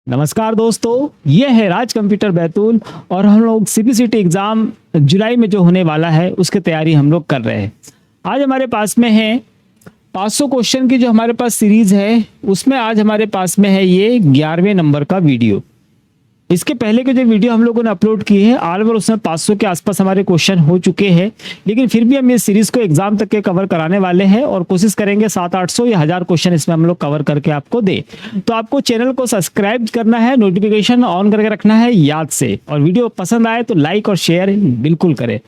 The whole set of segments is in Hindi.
नमस्कार दोस्तों, ये है राज कंप्यूटर बैतूल और हम लोग सीपीसीटी एग्ज़ाम जुलाई में जो होने वाला है उसकी तैयारी हम लोग कर रहे हैं। आज हमारे पास में है 500 क्वेश्चन की जो हमारे पास सीरीज़ है, उसमें आज हमारे पास में है ये 11वें नंबर का वीडियो। इसके पहले के जो वीडियो हम लोगों ने अपलोड किए हैं ऑल ओवर उसमें 500 के आसपास हमारे क्वेश्चन हो चुके हैं, लेकिन फिर भी हम ये सीरीज़ को एग्जाम तक के कवर कराने वाले हैं और कोशिश करेंगे 700-800 या 1000 क्वेश्चन इसमें हम लोग कवर करके आपको दे। तो आपको चैनल को सब्सक्राइब करना है, नोटिफिकेशन ऑन करके रखना है याद से, और वीडियो पसंद आए तो लाइक और शेयर बिल्कुल करें।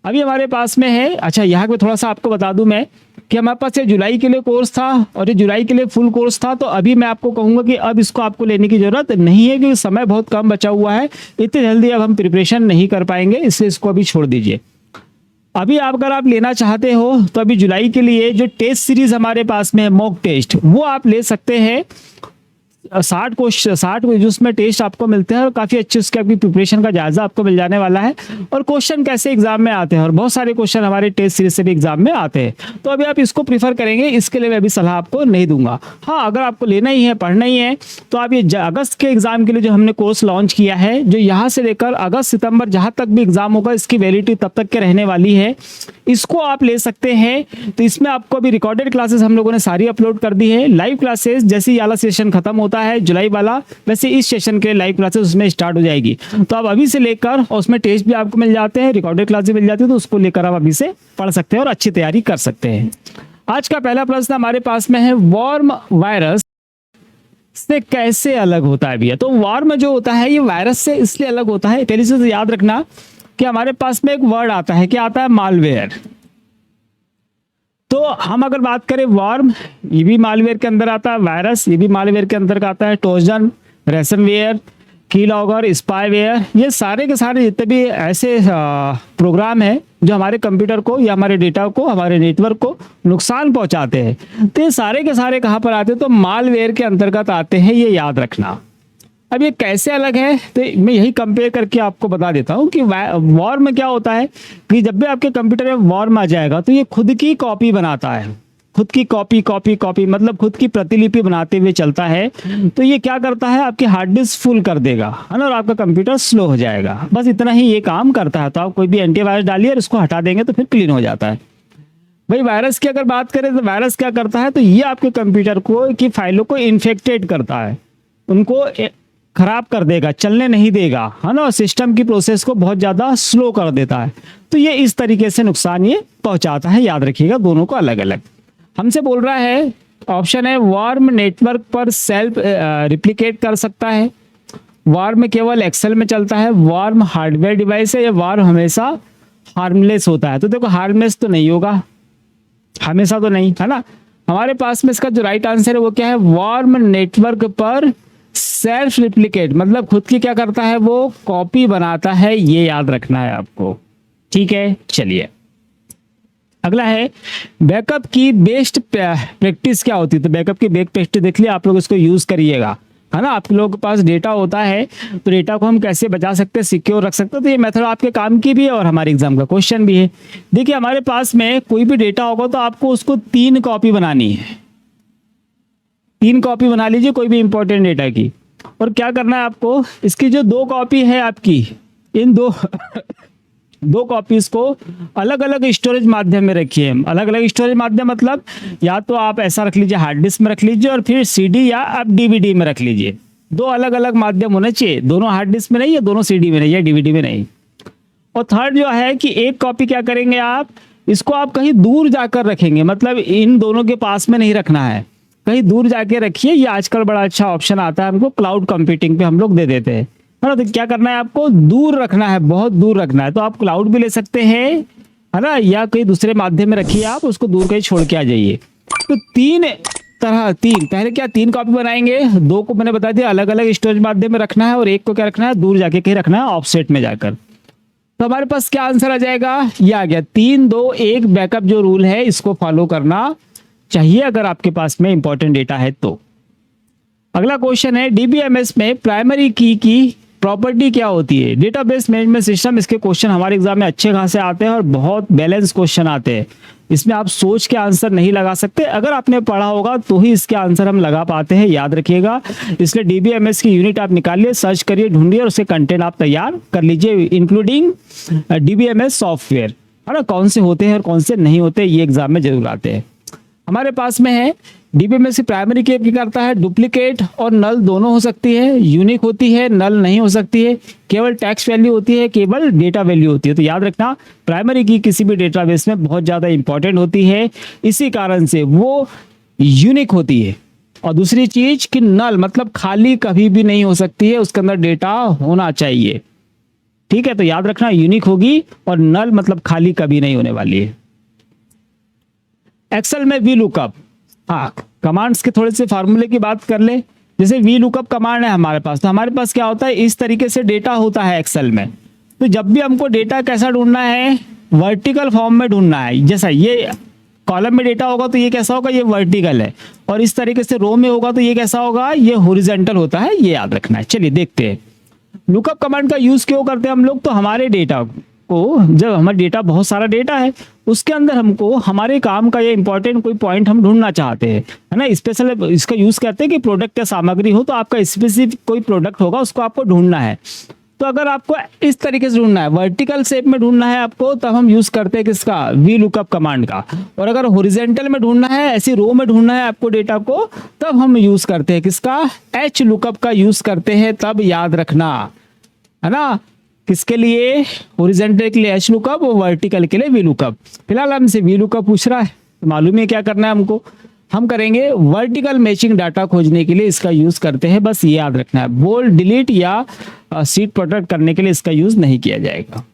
अभी हमारे पास में है, अच्छा यहाँ पे थोड़ा सा आपको बता दूं मैं कि हमारे पास ये जुलाई के लिए कोर्स था और ये जुलाई के लिए फुल कोर्स था। तो अभी मैं आपको कहूँगा कि अब इसको आपको लेने की ज़रूरत नहीं है क्योंकि समय बहुत कम बचा हुआ है, इतनी जल्दी अब हम प्रिपरेशन नहीं कर पाएंगे, इसलिए इसको अभी छोड़ दीजिए। अभी अगर आप लेना चाहते हो तो अभी जुलाई के लिए जो टेस्ट सीरीज़ हमारे पास में है मॉक टेस्ट, वो आप ले सकते हैं। 60 क्वेश्चन 60 जिसमें टेस्ट आपको मिलते हैं और काफ़ी अच्छे उसके आपकी प्रिपरेशन का जायजा आपको मिल जाने वाला है। और क्वेश्चन कैसे एग्जाम में आते हैं, और बहुत सारे क्वेश्चन हमारे टेस्ट सीरीज से भी एग्जाम में आते हैं। तो अभी आप इसको प्रीफर करेंगे, इसके लिए मैं अभी सलाह आपको नहीं दूंगा। हाँ, अगर आपको लेना ही है, पढ़ना ही है, तो आप ये अगस्त के एग्जाम के लिए जो हमने कोर्स लॉन्च किया है, जो यहाँ से लेकर अगस्त सितंबर जहाँ तक भी एग्जाम होगा इसकी वैलिडिटी तब तक के रहने वाली है, इसको आप ले सकते हैं। तो इसमें आपको अभी रिकॉर्डेड क्लासेस हम लोगों ने सारी अपलोड कर दी है। लाइव क्लासेस जैसे ही वाला सेशन खत्म होता है जुलाई वाला, वैसे इस सेशन के लाइव क्लासेस उसमें स्टार्ट हो जाएगी। तो आप अभी से लेकर, और उसमें टेस्ट भी आपको मिल जाते हैं, रिकॉर्डेड क्लासेस मिल जाती है, तो उसको लेकर आप अभी से पढ़ सकते हैं और अच्छी तैयारी कर सकते हैं। आज का पहला प्रश्न हमारे पास में है, वॉर्म वायरस से कैसे अलग होता है भैया? तो वॉर्म जो होता है ये वायरस से इसलिए अलग होता है, पहले से याद रखना कि हमारे पास में एक वर्ड आता है, क्या आता है? मालवेयर। तो हम अगर बात करें वॉर्म, ये भी मालवेयर के अंदर आता है, वायरस ये भी मालवेयर के अंदर का आता है, ट्रोजन, रैनसमवेयर, कीलॉगर, स्पाईवेयर, ये सारे के सारे जितने भी ऐसे प्रोग्राम हैं जो हमारे कंप्यूटर को या हमारे डेटा को, हमारे नेटवर्क को नुकसान पहुंचाते हैं, तो ये सारे के सारे कहाँ पर आते हैं? तो मालवेयर के अंतर्गत आते हैं, ये याद रखना। अब ये कैसे अलग है तो मैं यही कंपेयर करके आपको बता देता हूँ कि वॉर्म में क्या होता है कि जब भी आपके कंप्यूटर में वॉर्म आ जाएगा तो ये खुद की कॉपी बनाता है, खुद की कॉपी मतलब खुद की प्रतिलिपि बनाते हुए चलता है। तो ये क्या करता है, आपकी हार्ड डिस्क फुल कर देगा, है ना, और आपका कंप्यूटर स्लो हो जाएगा। बस इतना ही ये काम करता है। तो आप कोई भी एंटीवायरस डालिए और इसको हटा देंगे तो फिर क्लीन हो जाता है। भाई वायरस की अगर बात करें तो वायरस क्या करता है, तो ये आपके कंप्यूटर को की फाइलों को इन्फेक्टेड करता है, उनको खराब कर देगा, चलने नहीं देगा, है ना, सिस्टम की प्रोसेस को बहुत ज़्यादा स्लो कर देता है। तो ये इस तरीके से नुकसान ये पहुंचाता है, याद रखिएगा, दोनों को अलग अलग। हमसे बोल रहा है, ऑप्शन है वॉर्म नेटवर्क पर सेल्फ रिप्लिकेट कर सकता है, वॉर्म केवल एक्सेल में चलता है, वॉर्म हार्डवेयर डिवाइस है, या वॉर्म हमेशा हार्मलेस होता है। तो देखो हार्मलेस तो नहीं होगा, हमेशा तो नहीं, है ना। हमारे पास में इसका जो राइट आंसर है वो क्या है, वॉर्म नेटवर्क पर सेल्फ रिप्लिकेट, मतलब खुद की क्या करता है, वो कॉपी बनाता है, ये याद रखना है आपको। ठीक है, चलिए अगला है, बैकअप की बेस्ट प्रैक्टिस क्या होती है? तो बैकअप की बेस्ट प्रैक्टिस देख लिया, आप लोग इसको यूज करिएगा, है ना। आप लोगों के पास डेटा होता है तो डेटा को हम कैसे बचा सकते हैं, सिक्योर रख सकते हैं, तो ये मेथड आपके काम की भी है और हमारे एग्जाम का क्वेश्चन भी है। देखिए हमारे पास में कोई भी डेटा होगा तो आपको उसको 3 कॉपी बनानी है, 3 कॉपी बना लीजिए कोई भी इंपॉर्टेंट डेटा की। और क्या करना है आपको, इसकी जो 2 कॉपी है आपकी, इन दो कॉपीज को अलग अलग स्टोरेज माध्यम में रखिए। अलग अलग स्टोरेज माध्यम मतलब या तो आप ऐसा रख लीजिए, हार्ड डिस्क में रख लीजिए, और फिर सीडी या आप डीवीडी में रख लीजिए। 2 अलग अलग माध्यम होने चाहिए, दोनों हार्ड डिस्क में नहीं है, दोनों सीडी में नहीं है, डीवीडी में नहीं। और थर्ड जो है कि एक कॉपी क्या करेंगे आप, इसको आप कहीं दूर जाकर रखेंगे, मतलब इन दोनों के पास में नहीं रखना है, कहीं दूर जाके रखिए। ये आजकल बड़ा अच्छा ऑप्शन आता है हमको, क्लाउड कंप्यूटिंग पे हम लोग दे देते हैं, है ना। तो क्या करना है आपको, दूर रखना है, बहुत दूर रखना है। तो आप क्लाउड भी ले सकते हैं, है ना, या कहीं दूसरे माध्यम में रखिए, आप उसको दूर कहीं छोड़ के आ जाइए। तो 3 पहले क्या 3 कॉपी बनाएंगे, 2 को मैंने बता दिया अलग अलग स्टोरेज माध्यम में रखना है, और एक को क्या रखना है, दूर जाके कहीं रखना है, ऑफसेट में जाकर। तो हमारे पास क्या आंसर आ जाएगा, ये आ गया 3 2 1 बैकअप जो रूल है इसको फॉलो करना चाहिए अगर आपके पास में इंपॉर्टेंट डेटा है तो। अगला क्वेश्चन है, डीबीएमएस में प्राइमरी की प्रॉपर्टी क्या होती है। डेटाबेस मैनेजमेंट सिस्टम, इसके क्वेश्चन हमारे एग्जाम में अच्छे खासे आते हैं और बहुत बैलेंस क्वेश्चन आते हैं। इसमें आप सोच के आंसर नहीं लगा सकते, अगर आपने पढ़ा होगा तो ही इसके आंसर हम लगा पाते हैं, याद रखिएगा। इसलिए डीबीएमएस की यूनिट आप निकालिए, सर्च करिए, ढूंढिए और उसके कंटेंट आप तैयार कर लीजिए, इंक्लूडिंग डीबीएमएस सॉफ्टवेयर, है ना। कौन से होते हैं और कौन से नहीं होते, ये एग्जाम में जरूर आते हैं। हमारे पास में है डीबीएमएस की प्राइमरी की क्या करता है, डुप्लीकेट और नल दोनों हो सकती है, यूनिक होती है, नल नहीं हो सकती है, केवल टेक्स्ट वैल्यू होती है, केवल डेटा वैल्यू होती है। तो याद रखना प्राइमरी की किसी भी डेटाबेस में बहुत ज़्यादा इंपॉर्टेंट होती है, इसी कारण से वो यूनिक होती है। और दूसरी चीज कि नल मतलब खाली कभी भी नहीं हो सकती है, उसके अंदर डेटा होना चाहिए, ठीक है। तो याद रखना यूनिक होगी और नल मतलब खाली कभी नहीं होने वाली है। एक्सेल में वी लुकअप, हाँ कमांड्स के थोड़े से फार्मूले की बात कर ले। जैसे वी लुकअप कमांड है हमारे पास, तो हमारे पास क्या होता है, इस तरीके से डेटा होता है एक्सेल में। तो जब भी हमको डेटा कैसा ढूंढना है, वर्टिकल फॉर्म में ढूंढना है। जैसा ये कॉलम में डेटा होगा तो ये कैसा होगा, ये वर्टिकल है, और इस तरीके से रो में होगा तो ये कैसा होगा, ये हॉरिजॉन्टल होता है, ये याद रखना है। चलिए देखते हैं लुकअप कमांड का यूज क्यों करते हैं हम लोग। तो हमारे डेटा को, जब हमारा डेटा बहुत सारा डेटा है, उसके अंदर हमको हमारे काम का ये इंपॉर्टेंट कोई पॉइंट हम ढूंढना चाहते हैं, है ना। स्पेशल इसका यूज करते हैं कि प्रोडक्ट या सामग्री हो, तो आपका स्पेसिफिक कोई प्रोडक्ट होगा, उसको आपको ढूंढना है। तो अगर आपको इस तरीके से ढूंढना है, वर्टिकल शेप में ढूंढना है आपको, तब हम यूज करते हैं किसका, वी लुकअप कमांड का। और अगर हॉरिजॉन्टल में ढूंढना है, ऐसी रो में ढूंढना है आपको डेटा को, तब हम यूज करते हैं किसका, एच लुकअप का यूज करते हैं। तब याद रखना, है ना, किसके लिए, हॉरिजॉन्टल के लिए एच लुकअप और वर्टिकल के लिए वी लुकअप। फिलहाल हमसे वी लुकअप पूछ रहा है, तो मालूम है क्या करना है हमको, हम करेंगे वर्टिकल मैचिंग डाटा खोजने के लिए इसका यूज करते हैं, बस ये याद रखना है। बोल्ड, डिलीट या सीट प्रोटेक्ट करने के लिए इसका यूज नहीं किया जाएगा।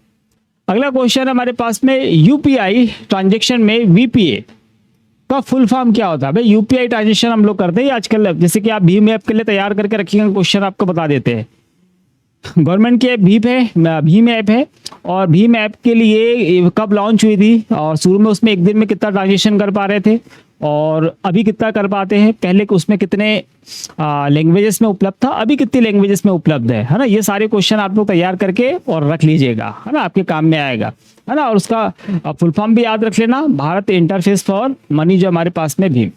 अगला क्वेश्चन हमारे पास में, यूपीआई ट्रांजेक्शन में वीपीए का फुल फॉर्म क्या होता है। भाई यूपीआई ट्रांजेक्शन हम लोग करते हैं आजकल, जैसे कि आप भीम ऐप के लिए तैयार करके रखिएगा, क्वेश्चन आपको बता देते हैं। गवर्नमेंट की भीम ऐप है, और भीम ऐप के लिए कब लॉन्च हुई थी, और शुरू में उसमें एक दिन में कितना ट्रांजेक्शन कर पा रहे थे, और अभी कितना कर पाते हैं, पहले उसमें कितने लैंग्वेजेस में उपलब्ध था, अभी कितनी लैंग्वेजेस में उपलब्ध है ना। ये सारे क्वेश्चन आप लोग तैयार करके और रख लीजिएगा, है ना, आपके काम में आएगा, है ना। और उसका फुल फॉर्म भी याद रख लेना, भारत इंटरफेस फॉर मनी, जो हमारे पास में भीम।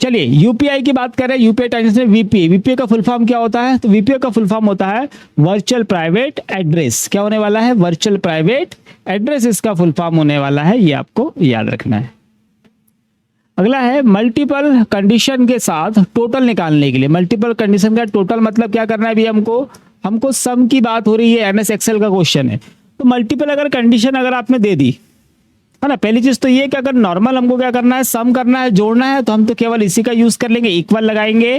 चलिए यूपीआई की बात करें, यूपीआई ट्रांजेक्शन में वीपीए का फुल फॉर्म क्या होता है। तो वीपीए का फुल फॉर्म होता है वर्चुअल प्राइवेट एड्रेस। क्या होने वाला है, वर्चुअल प्राइवेट एड्रेस इसका फुल फॉर्म होने वाला है, ये आपको याद रखना है। अगला है मल्टीपल कंडीशन के साथ टोटल निकालने के लिए। मल्टीपल कंडीशन का टोटल मतलब क्या करना है भी हमको सम की बात हो रही है, एमएस एक्सेल का क्वेश्चन है। तो मल्टीपल अगर कंडीशन अगर आपने दे दी, है ना, पहली चीज तो ये कि अगर नॉर्मल हमको क्या करना है, सम करना है, जोड़ना है, तो हम तो केवल इसी का यूज कर लेंगे, इक्वल लगाएंगे,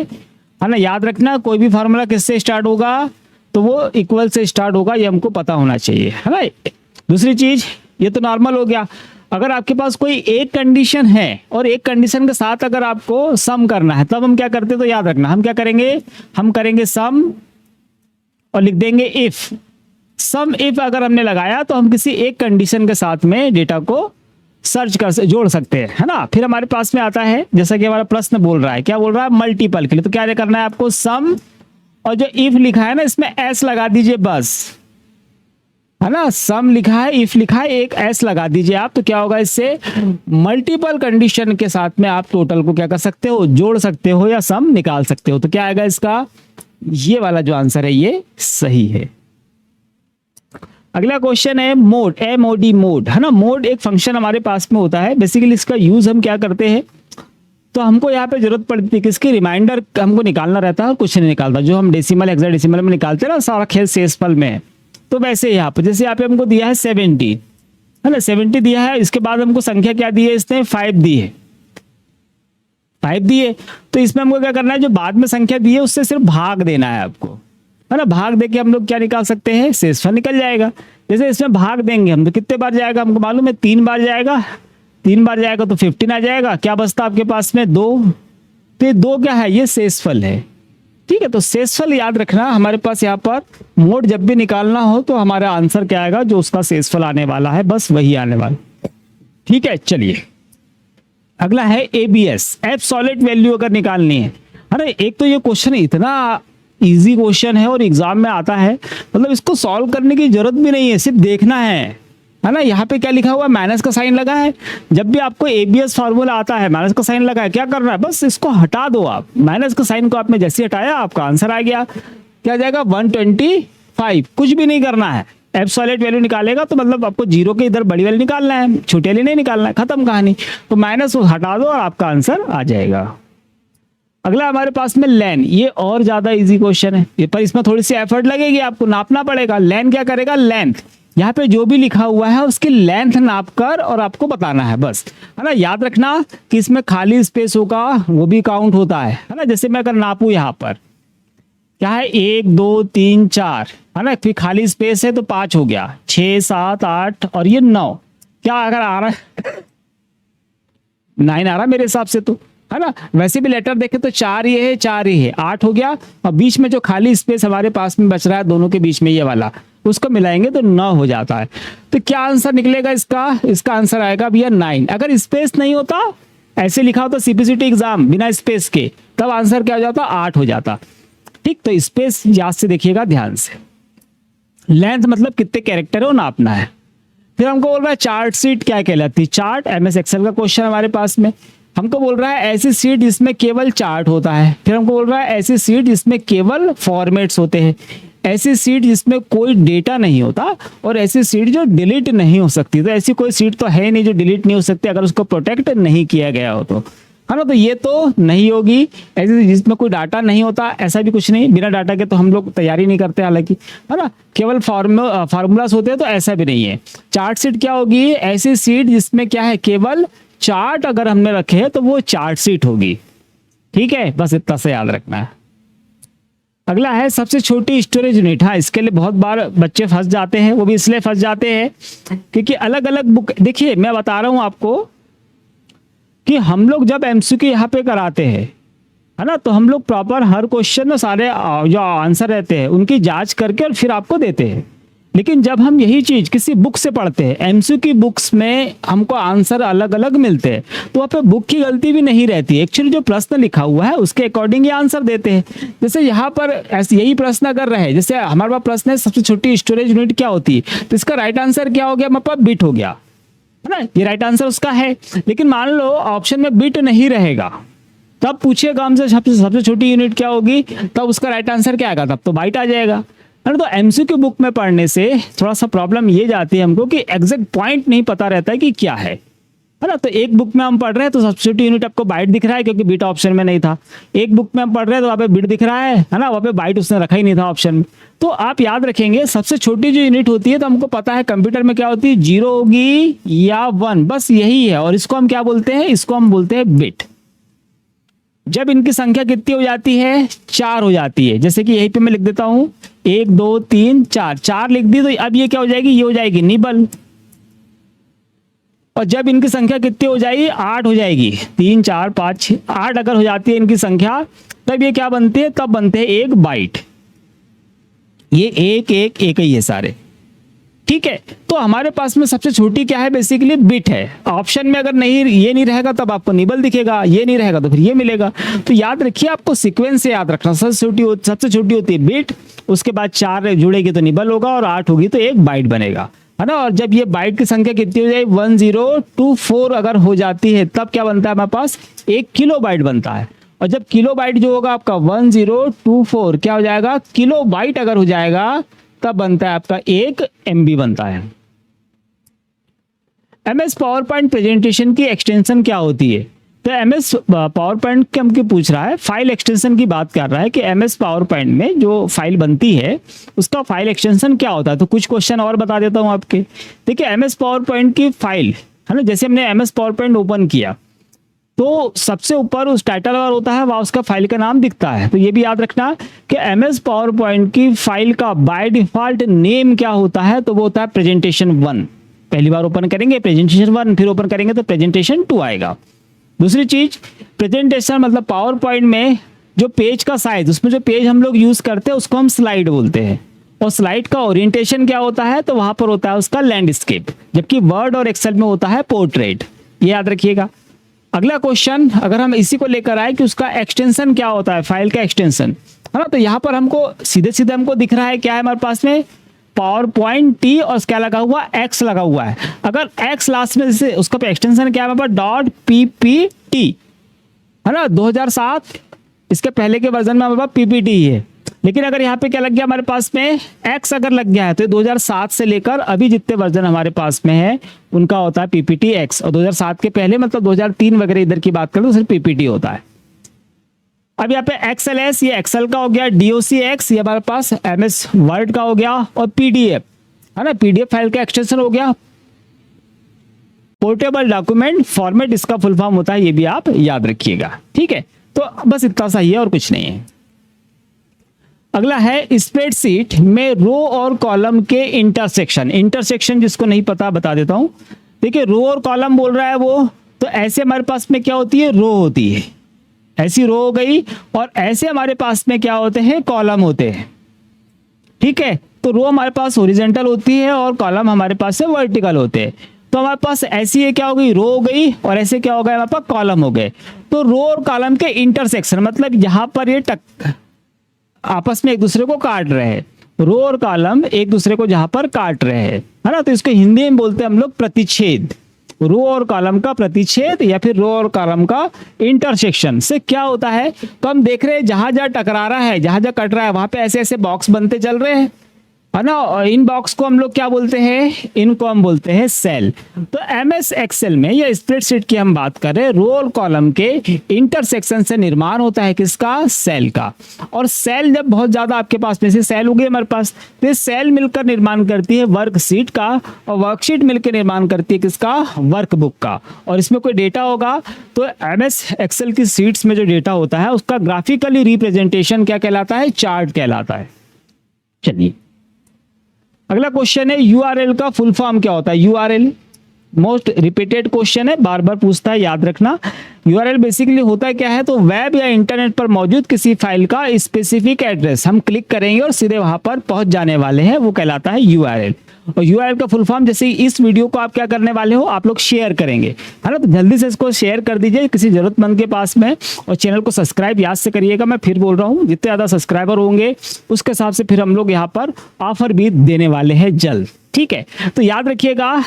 है ना। याद रखना कोई भी फार्मूला किससे स्टार्ट होगा, तो वो इक्वल से स्टार्ट होगा, ये हमको पता होना चाहिए, है ना। दूसरी चीज, ये तो नॉर्मल हो गया। अगर आपके पास कोई एक कंडीशन है और एक कंडीशन के साथ अगर आपको सम करना है, तब हम क्या करते हैं, तो याद रखना हम क्या करेंगे, हम करेंगे सम और लिख देंगे इफ। सम इफ अगर हमने लगाया तो हम किसी एक कंडीशन के साथ में डेटा को जोड़ सकते हैं, है ना। फिर हमारे पास में आता है, जैसा कि हमारा प्रश्न बोल रहा है, क्या बोल रहा है, मल्टीपल के लिए। तो क्या करना है आपको, सम और जो इफ लिखा है ना, इसमें एस लगा दीजिए बस, है ना। सम लिखा है, इफ लिखा है, एक एस लगा दीजिए आप, तो क्या होगा, इससे मल्टीपल कंडीशन के साथ में आप टोटल को क्या कर सकते हो, जोड़ सकते हो या सम निकाल सकते हो। तो क्या आएगा इसका, ये वाला जो आंसर है ये सही है। अगला क्वेश्चन है मोड, MOD मोड, है ना। मोड एक फंक्शन हमारे पास में होता है, बेसिकली इसका यूज हम क्या करते हैं, तो हमको यहाँ पे जरूरत पड़ती है किसकी, रिमाइंडर हमको निकालना रहता है और कुछ नहीं निकालता, जो हम डेसिमल हेक्साडेसिमल में निकालते हैं ना, सारा खेल शेषफल में। तो वैसे यहाँ पे जैसे यहाँ पे हमको दिया है 70, है ना, 70 दिया है, इसके बाद हमको संख्या क्या दी है, इसने 5 दी है, 5 दी है। तो इसमें हमको क्या करना है, जो बाद में संख्या दी है उससे सिर्फ भाग देना है आपको, है ना। भाग देके हम लोग क्या निकाल सकते हैं, शेषफल निकल जाएगा। जैसे इसमें भाग देंगे हम तो कितने बार जाएगा, हमको मालूम है 3 बार जाएगा, 3 बार जाएगा तो 15 आ जाएगा। क्या बचता आपके पास में 2, तो 2 क्या है, ये शेषफल है, ठीक है। तो शेषफल याद रखना, हमारे पास यहाँ पर मोड जब भी निकालना हो तो हमारा आंसर क्या आएगा, जो उसका शेषफल आने वाला है, बस वही आने वाला, ठीक है। चलिए अगला है ABS, एब्सोल्यूट वैल्यू अगर निकालनी है ना। एक तो ये क्वेश्चन इतना इजी क्वेश्चन है और एग्जाम में आता है, मतलब इसको सॉल्व करने की जरूरत भी नहीं है, सिर्फ देखना है ना। यहाँ पे क्या लिखा हुआ है, माइनस का साइन लगा है। जब भी आपको एबीएस फार्मूला आता है, माइनस का साइन लगा है, क्या करना है, बस इसको हटा दो आप। माइनस का साइन को आपने जैसे हटाया, आपका आंसर आ गया। क्या आ जाएगा, 125। कुछ भी नहीं करना है, एब्सोल्यूट वैल्यू निकालेगा तो मतलब आपको जीरो के इधर बड़ी वैल्यू निकालना है, छोटी वाली नहीं निकालना है, खत्म कहानी। तो माइनस हटा दो और आपका आंसर आ जाएगा। अगला हमारे पास में लेन, ये और ज्यादा इजी क्वेश्चन है, ये पर इसमें थोड़ी सी एफर्ट लगेगी, आपको नापना पड़ेगा। लेन क्या करेगा, लेंथ, यहाँ पे जो भी लिखा हुआ है उसकी लेंथ नाप कर और आपको बताना है बस, है ना। याद रखना कि इसमें खाली स्पेस होगा वो भी काउंट होता है ना। जैसे मैं अगर नापू यहाँ पर क्या है, 1 2 3 4, है ना, फिर खाली स्पेस है तो 5 हो गया, 6 7 8 और ये 9। क्या अगर आ रहा है 9 आ रहा मेरे हिसाब से तो, है ना। वैसे भी लेटर देखे तो 4 ये है, 4 ये है, 8 हो गया। और बीच में जो खाली स्पेस हमारे पास में बच रहा है दोनों के बीच में, ये वाला, उसको मिलाएंगे तो 9 हो जाता है। तो क्या आंसर निकलेगा इसका आंसर आएगा भैया 9। अगर स्पेस नहीं होता, ऐसे लिखा होता सीपीसीटी एग्जाम बिना स्पेस के, तब आंसर क्या हो जाता, 8 हो जाता। ठीक, तो स्पेस याद से देखिएगा ध्यान से। लेंथ मतलब कितने कैरेक्टर है वो नापना है। फिर हमको बोल रहा है चार्ट शीट क्या कहलाती है। चार्ट एमएस एक्सेल का क्वेश्चन हमारे पास में, हमको बोल रहा है ऐसी सीट जिसमें केवल चार्ट होता है। फिर हमको बोल रहा है ऐसी सीट जिसमें केवल फॉर्मेट्स होते हैं, ऐसी सीट जिसमें कोई डेटा नहीं होता, और ऐसी सीट जो डिलीट नहीं हो सकती। तो ऐसी कोई सीट तो है नहीं जो डिलीट नहीं हो सकती अगर उसको प्रोटेक्ट नहीं किया गया हो तो, है ना। तो ये तो नहीं होगी। ऐसे जिसमें कोई डाटा नहीं होता, ऐसा भी कुछ नहीं, बिना डाटा के तो हम लोग तैयारी नहीं करते हालांकि, है ना। केवल फार्मूलास होते हैं तो ऐसा भी नहीं है। चार्ट शीट क्या होगी, ऐसी सीट जिसमें क्या है, केवल चार्ट अगर हमने रखे तो वो चार्ट शीट होगी। ठीक है, बस इतना से याद रखना है। अगला है सबसे छोटी स्टोरेज यूनिट। हाँ, इसके लिए बहुत बार बच्चे फंस जाते हैं, वो भी इसलिए फंस जाते हैं क्योंकि अलग अलग बुक, देखिए मैं बता रहा हूं आपको कि हम लोग जब एमसीक्यू यहाँ पे कराते हैं, है ना, तो हम लोग प्रॉपर हर क्वेश्चन में सारे जो आंसर रहते हैं उनकी जांच करके और फिर आपको देते हैं। लेकिन जब हम यही चीज किसी बुक से पढ़ते हैं, एमसीक्यू बुक्स में हमको आंसर अलग अलग मिलते हैं, तो वहाँ पे बुक की गलती भी नहीं रहती। एक्चुअली जो प्रश्न लिखा हुआ है उसके अकॉर्डिंग ये आंसर देते हैं। जैसे यहाँ पर ऐसे यही प्रश्न अगर रहे, जैसे हमारे पास प्रश्न है सबसे छोटी स्टोरेज यूनिट क्या होती है, तो इसका राइट आंसर क्या हो गया, हमारे पास बिट हो गया, है ना, ये राइट आंसर उसका है। लेकिन मान लो ऑप्शन में बिट नहीं रहेगा, तब पूछिएगा हमसे सबसे छोटी यूनिट क्या होगी, तब उसका राइट आंसर क्या आएगा, तब तो बाइट आ जाएगा। तो एमसीक्यू बुक में पढ़ने से थोड़ा सा प्रॉब्लम ये जाती है हमको कि एग्जैक्ट पॉइंट नहीं पता रहता है कि क्या है ना। तो एक बुक में हम पढ़ रहे हैं तो सबसे छोटी यूनिट आपको बाइट दिख रहा है क्योंकि बीट ऑप्शन में नहीं था। एक बुक में हम पढ़ रहे हैं तो वहाँ पे बिट दिख रहा है ना, वहाँ पे बाइट उसने रखा ही नहीं था ऑप्शन में। तो आप याद रखेंगे सबसे छोटी जो यूनिट होती है, तो हमको पता है कंप्यूटर में क्या होती है, 0 होगी या 1, बस यही है। और इसको हम क्या बोलते हैं, इसको हम बोलते हैं बिट। जब इनकी संख्या कितनी हो जाती है, 4 हो जाती है, जैसे कि यहीं पे मैं लिख देता हूं 1 2 3 4, 4 लिख दी, तो अब ये क्या हो जाएगी, ये हो जाएगी निबल। और जब इनकी संख्या कितनी हो जाएगी, 8 हो जाएगी, 3 4 5 6 8 अगर हो जाती है इनकी संख्या, तब ये क्या बनती है, तब बनते हैं 1 बाइट। ये 1 1 1 ही है सारे। ठीक है, तो हमारे पास में सबसे छोटी क्या है, बेसिकली बिट है। ऑप्शन में अगर नहीं, ये नहीं रहेगा तब आपको निबल दिखेगा, ये नहीं रहेगा तो फिर ये मिलेगा। तो याद रखिए, आपको सीक्वेंस से याद रखना, सबसे छोटी होती है बिट, उसके बाद 4 जुड़ेगी तो निबल होगा, और 8 होगी तो 1 बाइट बनेगा, है ना। और जब ये बाइट की संख्या कितनी हो जाए, 1024 अगर हो जाती है, तब क्या बनता है हमारे पास, 1 किलो बाइट बनता है। और जब किलो बाइट जो होगा आपका 1024 क्या हो जाएगा, किलो बाइट अगर हो जाएगा, तब बनता है आपका 1 MB बनता है। MS पावर पॉइंट प्रेजेंटेशन की एक्सटेंशन क्या होती है, तो MS पावर पॉइंट के हमको पूछ रहा है, फाइल एक्सटेंशन की बात कर रहा है कि MS पावर पॉइंट में जो फाइल बनती है उसका फाइल एक्सटेंशन क्या होता है। तो कुछ क्वेश्चन और बता देता हूं आपके। देखिए, MS पावर पॉइंट की फाइल, है ना, जैसे हमने MS पावर पॉइंट ओपन किया तो सबसे ऊपर उस टाइटल बार होता है, वहाँ उसका फाइल का नाम दिखता है। तो ये भी याद रखना कि MS पावर पॉइंट की फाइल का बाय डिफॉल्ट नेम क्या होता है, तो वो होता है प्रेजेंटेशन 1। पहली बार ओपन करेंगे प्रेजेंटेशन 1, फिर ओपन करेंगे तो प्रेजेंटेशन 2 आएगा। दूसरी चीज, प्रेजेंटेशन मतलब पावर पॉइंट में जो पेज का साइज, उसमें जो पेज हम लोग यूज करते हैं उसको हम स्लाइड बोलते हैं। और स्लाइड का ओरिएंटेशन क्या होता है, तो वहां पर होता है उसका लैंडस्केप, जबकि वर्ड और एक्सेल में होता है पोर्ट्रेट। ये याद रखिएगा। अगला क्वेश्चन अगर हम इसी को लेकर आए कि उसका एक्सटेंशन क्या होता है, फाइल का एक्सटेंशन, है ना। तो यहाँ पर हमको सीधे सीधे हमको दिख रहा है क्या है हमारे पास में, पावर पॉइंट टी और क्या लगा हुआ, एक्स लगा हुआ है। अगर एक्स लास्ट में जैसे उसका एक्सटेंशन क्या है हमारे पास, डॉट पीपीटी, है ना। 2007 इसके पहले के वर्जन में हमारे पास पीपीटी ही है, लेकिन अगर यहाँ पे क्या लग गया हमारे पास में, एक्स अगर लग गया है तो 2007 से लेकर अभी जितने वर्जन हमारे पास में है उनका होता है पीपीटी एक्स। और 2007 के पहले मतलब 2003 वगैरह इधर की बात करें तो सिर्फ पीपीटी होता है। अब यहाँ पे एक्सएलएस ये एक्सेल का हो गया, डीओसी एक्स ये हमारे पास एमएस वर्ड का हो गया, और पीडीएफ है ना, पीडीएफ फाइल का एक्सटेंशन हो गया पोर्टेबल डॉक्यूमेंट फॉर्मेट, इसका फुल फॉर्म होता है, ये भी आप याद रखिएगा। ठीक है, तो बस इतना सा ही है और कुछ नहीं है। अगला है स्प्रेडशीट में रो और कॉलम के इंटरसेक्शन। इंटरसेक्शन जिसको नहीं पता बता देता हूं। देखिए रो और कॉलम बोल रहा है वो, तो ऐसे हमारे पास में क्या होती है, रो होती है, ऐसी रो हो गई, और ऐसे हमारे पास में क्या होते हैं, कॉलम होते हैं। ठीक है, तो रो हमारे पास हॉरिजॉन्टल होती है और कॉलम हमारे पास से वर्टिकल होते हैं। तो हमारे पास ऐसी है क्या हो गई, रो हो गई, और ऐसे क्या हो गया हमारे पास, कॉलम हो गए। तो रो और कॉलम के इंटरसेक्शन मतलब यहाँ पर ये आपस में एक दूसरे को काट रहे हैं, रो और कॉलम एक दूसरे को जहां पर काट रहे हैं, है ना। तो इसको हिंदी में बोलते हैं हम लोग प्रतिच्छेद। रो और कॉलम का प्रतिच्छेद या फिर रो और कॉलम का इंटरसेक्शन से क्या होता है, तो हम देख रहे हैं जहां जहां टकरा रहा है, जहां जहां कट रहा है वहां पे ऐसे ऐसे बॉक्स बनते चल रहे हैं, है ना। और इन बॉक्स को हम लोग क्या बोलते हैं, इनको हम बोलते हैं सेल। तो एमएस एक्सेल में या स्प्रेडशीट की हम बात कर रहे हैं, रो और कॉलम के इंटरसेक्शन से निर्माण होता है किसका, सेल का। और सेल जब बहुत ज्यादा आपके पास में से सेल हो गई हमारे पास, तो सेल मिलकर निर्माण करती है वर्कशीट का, और वर्कशीट मिलकर निर्माण करती है किसका, वर्कबुक का। और इसमें कोई डेटा होगा तो एमएस एक्सेल की शीट्स में जो डेटा होता है उसका ग्राफिकली रिप्रेजेंटेशन क्या कहलाता है, चार्ट कहलाता है। चलिए अगला क्वेश्चन है यूआरएल का फुल फॉर्म क्या होता है। यूआरएल मोस्ट रिपीटेड क्वेश्चन है, बार बार पूछता है, याद रखना। यूआरएल बेसिकली होता है क्या है, तो वेब या इंटरनेट पर मौजूद किसी फाइल का स्पेसिफिक एड्रेस हम क्लिक करेंगे और सीधे वहां पर पहुंच जाने वाले हैं, वो कहलाता है यूआरएल। और यूआरएल का फुल फॉर्म, जैसे इस वीडियो को आप क्या करने वाले हो, आप लोग शेयर करेंगे, है ना। तो जल्दी से इसको शेयर कर दीजिए किसी जरूरतमंद के पास में, और चैनल को सब्सक्राइब याद से करिएगा। मैं फिर बोल रहा हूँ, जितने ज्यादा सब्सक्राइबर होंगे उसके हिसाब से फिर हम लोग यहाँ पर ऑफर भी देने वाले हैं जल्द। ठीक है, तो याद रखिएगा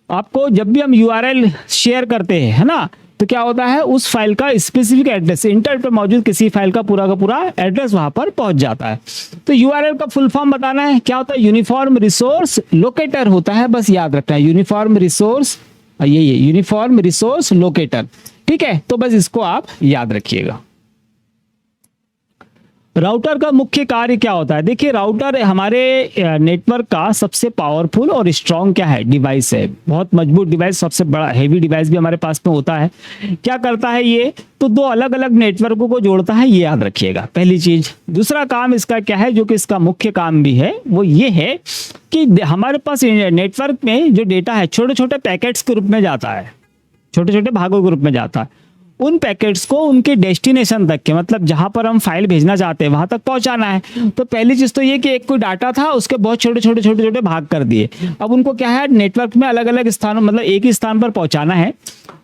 आपको जब भी हम यूआरएल शेयर करते हैं, है ना, तो क्या होता है उस फाइल का स्पेसिफिक एड्रेस, इंटरनेट पर मौजूद किसी फाइल का पूरा एड्रेस वहां पर पहुंच जाता है। तो यूआरएल का फुल फॉर्म बताना है, क्या होता है, यूनिफॉर्म रिसोर्स लोकेटर होता है, बस याद रखना है यूनिफॉर्म रिसोर्स, ये यूनिफॉर्म रिसोर्स लोकेटर। ठीक है, तो बस इसको आप याद रखिएगा। राउटर का मुख्य कार्य क्या होता है। देखिए राउटर हमारे नेटवर्क का सबसे पावरफुल और स्ट्रॉन्ग क्या है, डिवाइस है, बहुत मजबूत डिवाइस, सबसे बड़ा हेवी डिवाइस भी हमारे पास में होता है। क्या करता है ये, तो दो अलग अलग नेटवर्कों को जोड़ता है, ये याद रखिएगा पहली चीज। दूसरा काम इसका क्या है, जो कि इसका मुख्य काम भी है, वो ये है कि हमारे पास नेटवर्क में जो डेटा है छोटे छोटे पैकेट्स के रूप में जाता है, छोटे छोटे भागों के रूप में जाता है। उन पैकेट्स को उनके डेस्टिनेशन तक के, मतलब जहां पर हम फाइल भेजना चाहते हैं वहां तक पहुंचाना है। तो पहली चीज तो ये कि एक कोई डाटा था उसके बहुत छोटे छोटे भाग कर दिए। अब उनको क्या है, नेटवर्क में अलग अलग स्थानों, मतलब एक ही स्थान पर पहुंचाना है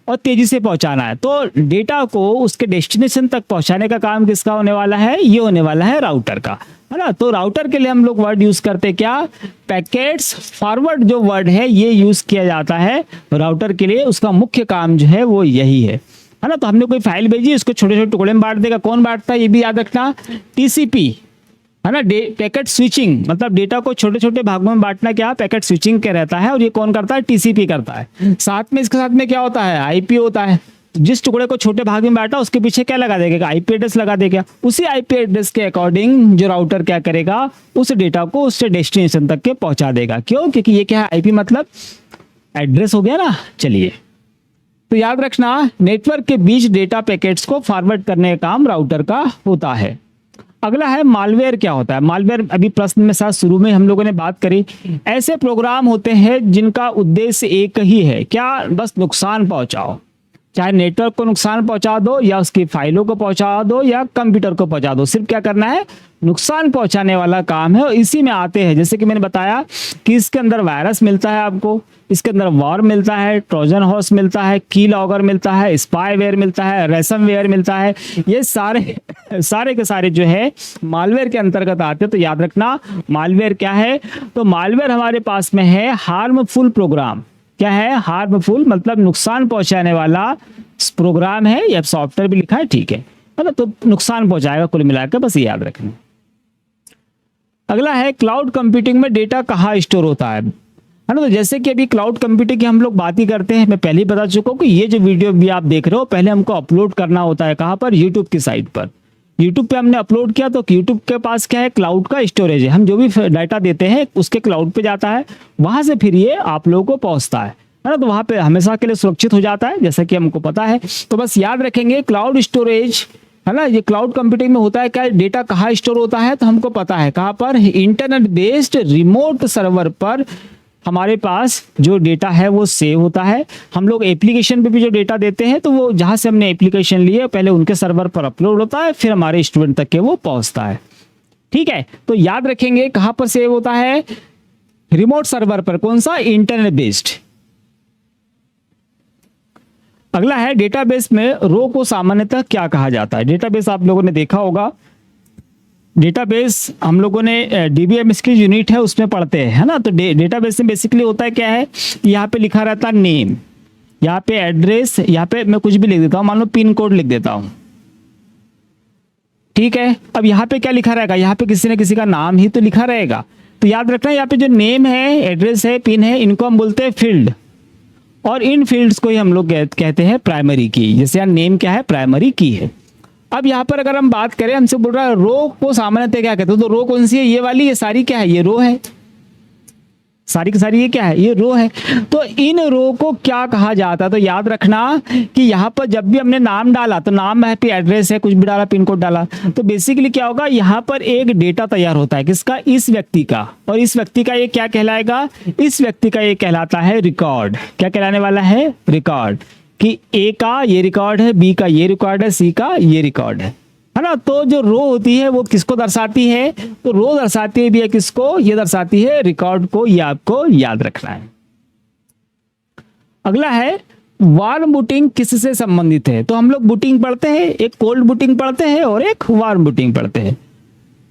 और तेजी से पहुंचाना है। तो डेटा को उसके डेस्टिनेशन तक पहुंचाने का काम किसका होने वाला है, ये होने वाला है राउटर का, है ना। तो राउटर के लिए हम लोग वर्ड यूज करते हैं क्या, पैकेट्स फॉरवर्ड जो वर्ड है ये यूज किया जाता है राउटर के लिए। उसका मुख्य काम जो है वो यही है ना। तो हमने कोई फाइल भेजी, उसको छोटे छोटे टुकड़े में बांट देगा, कौन बांटता है ये भी याद रखना, टीसीपी, है ना। पैकेट स्विचिंग मतलब डेटा को छोटे छोटे भागों में बांटना क्या पैकेट स्विचिंग के रहता है, और ये कौन करता है, टीसीपी करता है। साथ में इसके साथ में क्या होता है, आईपी होता है। तो जिस टुकड़े को छोटे भाग में बांटा उसके पीछे क्या लगा देगा, आईपी एड्रेस लगा देगा। उसी आईपी एड्रेस के अकॉर्डिंग जो राउटर क्या करेगा, उस डेटा को उससे डेस्टिनेशन तक के पहुंचा देगा। क्यों, क्योंकि ये क्या है, आईपी मतलब एड्रेस हो गया ना। चलिए, तो याद रखना नेटवर्क के बीच डेटा पैकेट्स को फॉरवर्ड करने का काम राउटर का होता है। अगला है मालवेयर क्या होता है। मालवेयर अभी प्रश्न में साथ शुरू में हम लोगों ने बात करी, ऐसे प्रोग्राम होते हैं जिनका उद्देश्य एक ही है, क्या, बस नुकसान पहुंचाओ। चाहे नेटवर्क को नुकसान पहुंचा दो या उसकी फाइलों को पहुंचा दो या कंप्यूटर को पहुंचा दो, सिर्फ क्या करना है, नुकसान पहुंचाने वाला काम है। और इसी में आते हैं, जैसे कि मैंने बताया कि इसके अंदर वायरस मिलता है आपको, इसके अंदर वॉर्म मिलता है, ट्रोजन हॉर्स मिलता है, की लॉगर मिलता है, स्पाईवेयर मिलता है, रैंसमवेयर मिलता है। ये सारे के सारे जो है मालवेयर के अंतर्गत आते हैं। तो याद रखना मालवेयर क्या है, तो मालवेयर हमारे पास में है हार्मफुल प्रोग्राम। क्या है, हार्मफुल मतलब नुकसान पहुंचाने वाला प्रोग्राम है, या सॉफ्टवेयर भी लिखा है, ठीक है, मतलब तो नुकसान पहुंचाएगा कुल मिलाकर, बस ये याद रखना। अगला है क्लाउड कंप्यूटिंग में डेटा कहाँ स्टोर होता है ना। तो जैसे कि अभी क्लाउड कंप्यूटिंग की हम लोग बात ही करते हैं, मैं पहले ही बता चुका हूँ कि ये जो वीडियो भी आप देख रहे हो पहले हमको अपलोड करना होता है, कहाँ पर, यूट्यूब की साइट पर। यूट्यूब पे हमने अपलोड किया तो यूट्यूब के पास क्या है, क्लाउड का स्टोरेज है। हम जो भी डाटा देते हैं उसके क्लाउड पे जाता है, वहां से फिर ये आप लोगों को पहुंचता है ना। तो वहां पे हमेशा के लिए सुरक्षित हो जाता है, जैसा कि हमको पता है। तो बस याद रखेंगे क्लाउड स्टोरेज है ना, ये क्लाउड कंप्यूटिंग में होता है क्या, डेटा कहाँ स्टोर होता है, तो हमको पता है कहाँ पर, इंटरनेट बेस्ड रिमोट सर्वर पर हमारे पास जो डेटा है वो सेव होता है। हम लोग एप्लीकेशन पे भी जो डेटा देते हैं तो वो जहाँ से हमने एप्लीकेशन लिए पहले उनके सर्वर पर अपलोड होता है, फिर हमारे स्टूडेंट तक के वो पहुँचता है। ठीक है, तो याद रखेंगे कहाँ पर सेव होता है, रिमोट सर्वर पर। कौन सा, इंटरनेट बेस्ड। अगला है डेटाबेस में रो को सामान्यतः क्या कहा जाता है। डेटाबेस आप लोगों ने देखा होगा, डेटाबेस हम लोगों ने डीबीएमएस की यूनिट है उसमें पढ़ते हैं, है ना। तो डेटाबेस में बेसिकली होता है क्या है, यहाँ पे लिखा रहता है नेम, यहाँ पे एड्रेस, यहाँ पे मैं कुछ भी लिख देता हूँ, मान लो पिन कोड लिख देता हूँ, ठीक है। अब यहाँ पे क्या लिखा रहेगा, यहाँ पे किसी न किसी का नाम ही तो लिखा रहेगा। तो याद रखना यहाँ पे जो नेम है, एड्रेस है, पिन है, इनको हम बोलते हैं फील्ड, और इन फील्ड्स को ही हम लोग कहते हैं प्राइमरी की। जैसे यहाँ नेम क्या है, प्राइमरी की है। अब यहाँ पर अगर हम बात करें, हमसे बोल रहा है रो को सामान्यतः क्या कहते हैं, तो रो कौन सी है, ये वाली, ये सारी क्या है, ये रो है, सारी की सारी ये क्या है, ये रो है। तो इन रो को क्या कहा जाता है, तो याद रखना कि यहाँ पर जब भी हमने नाम डाला तो नाम है, फिर एड्रेस है, कुछ भी डाला, पिन कोड डाला, तो बेसिकली क्या होगा, यहाँ पर एक डेटा तैयार होता है, किसका, इस व्यक्ति का। और इस व्यक्ति का ये क्या कहलाएगा, इस व्यक्ति का ये कहलाता है रिकॉर्ड। क्या कहलाने वाला है, रिकॉर्ड, कि ए का ये रिकॉर्ड है, बी का ये रिकॉर्ड है, सी का ये रिकॉर्ड है ना। तो जो रो होती है वो किसको दर्शाती है, तो रो दर्शाती है भी है किसको, ये दर्शाती है रिकॉर्ड को। ये आपको याद रखना है। अगला है वार्म बूटिंग किससे संबंधित है। तो हम लोग बूटिंग पढ़ते हैं, एक कोल्ड बूटिंग पढ़ते हैं और एक वार्म बूटिंग पढ़ते हैं,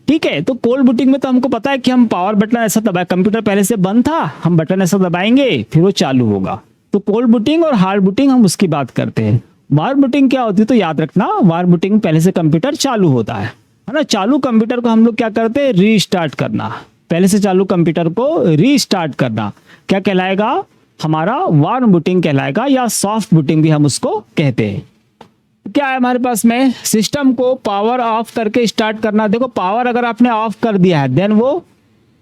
ठीक है। तो कोल्ड बूटिंग में तो हमको पता है कि हम पावर बटन ऐसा दबाए, कंप्यूटर पहले से बंद था, हम बटन ऐसा दबाएंगे फिर वो चालू होगा। तो कोल्ड बूटिंग और हार्ड बूटिंग हम उसकी बात करते हैं। वार्म बूटिंग क्या होती है, तो याद रखना वार्म बूटिंग पहले से कंप्यूटर चालू होता है ना। चालू कंप्यूटर को हम लोग क्या करते हैं, रीस्टार्ट करना, पहले से चालू कंप्यूटर को रीस्टार्ट करना, क्या कहलाएगा, हमारा वार्म बूटिंग कहलाएगा, या सॉफ्ट बूटिंग भी हम उसको कहते हैं। क्या है हमारे पास में, सिस्टम को पावर ऑफ करके स्टार्ट करना। देखो पावर अगर आपने ऑफ कर दिया है देन वो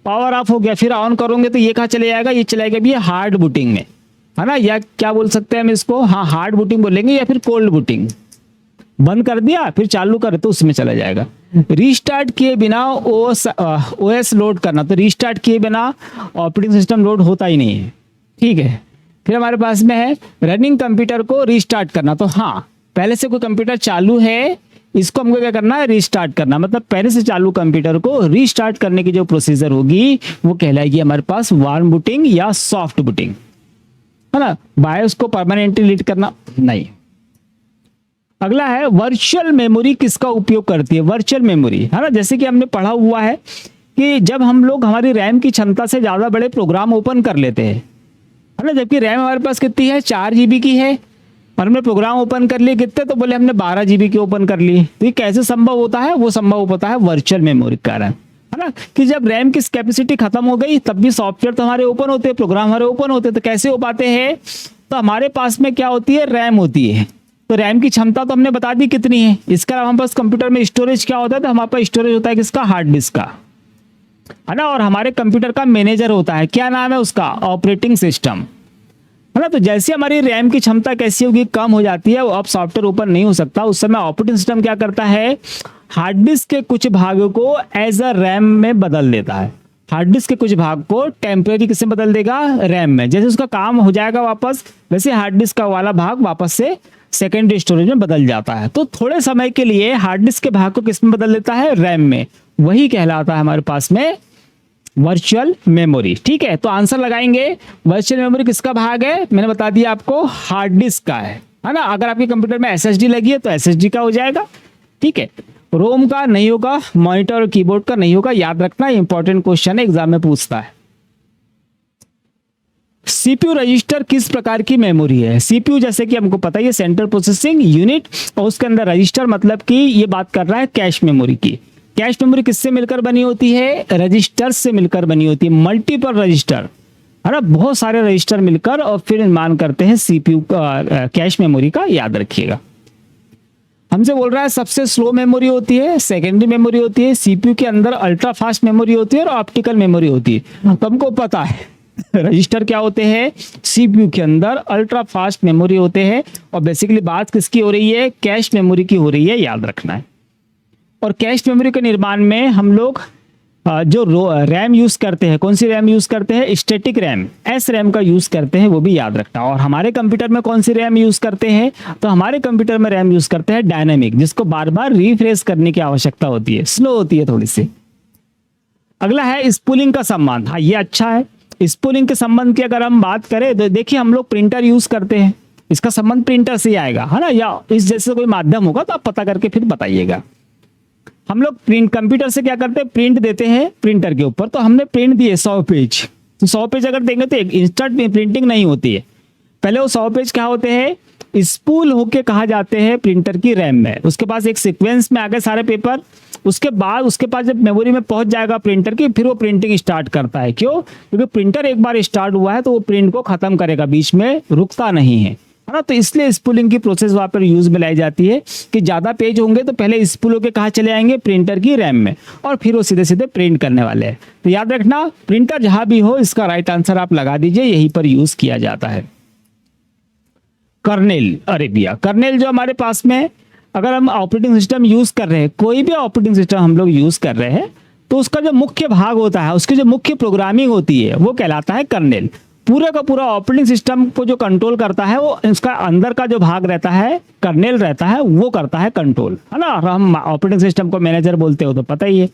पावर ऑफ हो गया, फिर ऑन करोगे तो ये कहाँ चले जाएगा, ये चलेगा भी हार्ड बूटिंग में, है ना। या क्या बोल सकते हैं हम इसको, हाँ हार्ड बूटिंग बोलेंगे, या फिर कोल्ड बूटिंग। बंद कर दिया फिर चालू कर तो उसमें चला जाएगा। रीस्टार्ट किए बिना ओएस लोड करना, तो रीस्टार्ट किए बिना ऑपरेटिंग सिस्टम लोड होता ही नहीं है, ठीक है। फिर हमारे पास में है रनिंग कंप्यूटर को रीस्टार्ट करना। तो हाँ, पहले से कोई कंप्यूटर चालू है, इसको हमको क्या करना है, रीस्टार्ट करना। मतलब पहले से चालू कंप्यूटर को रीस्टार्ट करने की जो प्रोसीजर होगी वो कहलाएगी हमारे पास वार्म बूटिंग या सॉफ्ट बूटिंग, है ना। बायोस को परमानेंटली डिलीट करना नहीं। अगला है वर्चुअल मेमोरी किसका उपयोग करती है, वर्चुअल मेमोरी, है ना। जैसे कि हमने पढ़ा हुआ है कि जब हम लोग हमारी रैम की क्षमता से ज्यादा बड़े प्रोग्राम ओपन कर लेते हैं, है ना, जबकि रैम हमारे पास कितनी है, 4 GB की है, और हमने प्रोग्राम ओपन कर लिए कितने, तो बोले हमने 12 GB की ओपन कर ली। तो ये कैसे संभव होता है, वो संभव होता है वर्चुअल मेमोरी के कारण, है ना। कि जब रैम की कैपेसिटी खत्म हो गई तब भी सॉफ्टवेयर तो हमारे ओपन होते हैं, प्रोग्राम हमारे ओपन होते हैं। तो कैसे हो पाते हैं, तो हमारे पास में क्या होती है, रैम होती है। तो रैम की क्षमता तो हमने बता दी कितनी है। इसके अलावा हमारे पास कंप्यूटर में स्टोरेज क्या होता है, तो हमारे पास स्टोरेज होता है किसका, हार्ड डिस्क का, है ना। और हमारे कंप्यूटर का मैनेजर होता है, क्या नाम है उसका, ऑपरेटिंग सिस्टम, है ना। तो जैसे हमारी रैम की क्षमता कैसी होगी, कम हो जाती है, अब सॉफ्टवेयर ओपन नहीं हो सकता, उस समय ऑपरेटिंग सिस्टम क्या करता है, हार्ड डिस्क के कुछ भागों को एज अ रैम में बदल देता है। हार्ड डिस्क के कुछ भाग को टेम्परेरी किससे बदल देगा, रैम में। जैसे उसका काम हो जाएगा वापस, वैसे हार्ड डिस्क का वाला भाग वापस से सेकेंडरी स्टोरेज में बदल जाता है। तो थोड़े समय के लिए हार्ड डिस्क के भाग को किस में बदल देता है, रैम में, वही कहलाता है हमारे पास में वर्चुअल मेमोरी। ठीक है, तो आंसर लगाएंगे वर्चुअल मेमोरी किसका भाग है, मैंने बता दिया आपको हार्ड डिस्क का है ना। अगर आपके कंप्यूटर में एसएसडी लगी है तो एसएसडी का हो जाएगा। ठीक है, रोम का नहीं होगा, मॉनिटर और कीबोर्ड का नहीं होगा, याद रखना, इंपॉर्टेंट क्वेश्चन है, एग्जाम में पूछता है। सीपीयू रजिस्टर किस प्रकार की मेमोरी है। सीपीयू जैसे कि हमको पता है सेंट्रल प्रोसेसिंग यूनिट, और उसके अंदर रजिस्टर मतलब कि ये बात कर रहा है कैश मेमोरी की। कैश मेमोरी किससे मिलकर बनी होती है, रजिस्टर से मिलकर बनी होती है, मल्टीपल रजिस्टर है ना, बहुत सारे रजिस्टर मिलकर और फिर निर्माण करते हैं सीपीयू का कैश मेमोरी का, याद रखिएगा। हमसे बोल रहा है सबसे स्लो मेमोरी होती है, सेकेंडरी मेमोरी होती है, सीपीयू के अंदर अल्ट्रा फास्ट मेमोरी होती है और ऑप्टिकल मेमोरी होती है। तो हमको पता है रजिस्टर क्या होते हैं, सीपीयू के अंदर अल्ट्रा फास्ट मेमोरी होते हैं, और बेसिकली बात किसकी हो रही है, कैश मेमोरी की हो रही है, याद रखना है। और कैश मेमोरी के निर्माण में हम लोग जो रैम यूज करते हैं, कौन सी रैम यूज करते हैं, स्टैटिक रैम, एस रैम का यूज करते हैं, वो भी याद रखना। और हमारे कंप्यूटर में कौन सी रैम यूज करते हैं, तो हमारे कंप्यूटर में रैम यूज करते हैं डायनामिक, जिसको बार बार रिफ्रेश करने की आवश्यकता होती है, स्लो होती है थोड़ी सी। अगला है स्पूलिंग का संबंध। हाँ, ये अच्छा है। स्पूलिंग के संबंध की अगर हम बात करें तो देखिए हम लोग प्रिंटर यूज करते हैं, इसका संबंध प्रिंटर से ही आएगा, है ना, या इस जैसे कोई माध्यम होगा तो आप पता करके फिर बताइएगा। हम लोग प्रिंट कंप्यूटर से क्या करते हैं, प्रिंट देते हैं प्रिंटर के ऊपर, तो हमने प्रिंट दिए 100 पेज, तो 100 पेज अगर देंगे तो इंस्टेंट प्रिंटिंग नहीं होती है, पहले वो 100 पेज क्या होते हैं, स्पूल होके कहा जाते हैं प्रिंटर की रैम में, उसके पास एक सीक्वेंस में आ गए सारे पेपर, उसके बाद उसके पास जब मेमोरी में पहुंच जाएगा प्रिंटर की, फिर वो प्रिंटिंग स्टार्ट करता है। क्यों, क्योंकि प्रिंटर एक बार स्टार्ट हुआ है तो वो प्रिंट को खत्म करेगा, बीच में रुकता नहीं है ना। तो इसलिए स्पूलिंग की प्रोसेस वहां पर यूज में लाई जाती है कि ज्यादा पेज होंगे तो पहले स्पूल होके कहाँ चले आएंगे, प्रिंटर की रैम में, और फिर वो सीधे सीधे प्रिंट करने वाले हैं। तो याद रखना, प्रिंटर जहां भी हो इसका राइट आंसर आप लगा दीजिए, यहीं पर यूज किया जाता है। कर्नेल, अरे भैया कर्नेल जो हमारे पास में, अगर हम ऑपरेटिंग सिस्टम यूज कर रहे हैं, कोई भी ऑपरेटिंग सिस्टम हम लोग यूज कर रहे हैं, तो उसका जो मुख्य भाग होता है, उसकी जो मुख्य प्रोग्रामिंग होती है, वो कहलाता है कर्नेल। पूरा का पूरा ऑपरेटिंग सिस्टम को जो कंट्रोल करता है, वो इसका अंदर का जो भाग रहता है, कर्नेल रहता है, वो करता है कंट्रोल, है ना। हम ऑपरेटिंग सिस्टम को मैनेजर बोलते हो तो पता ही है।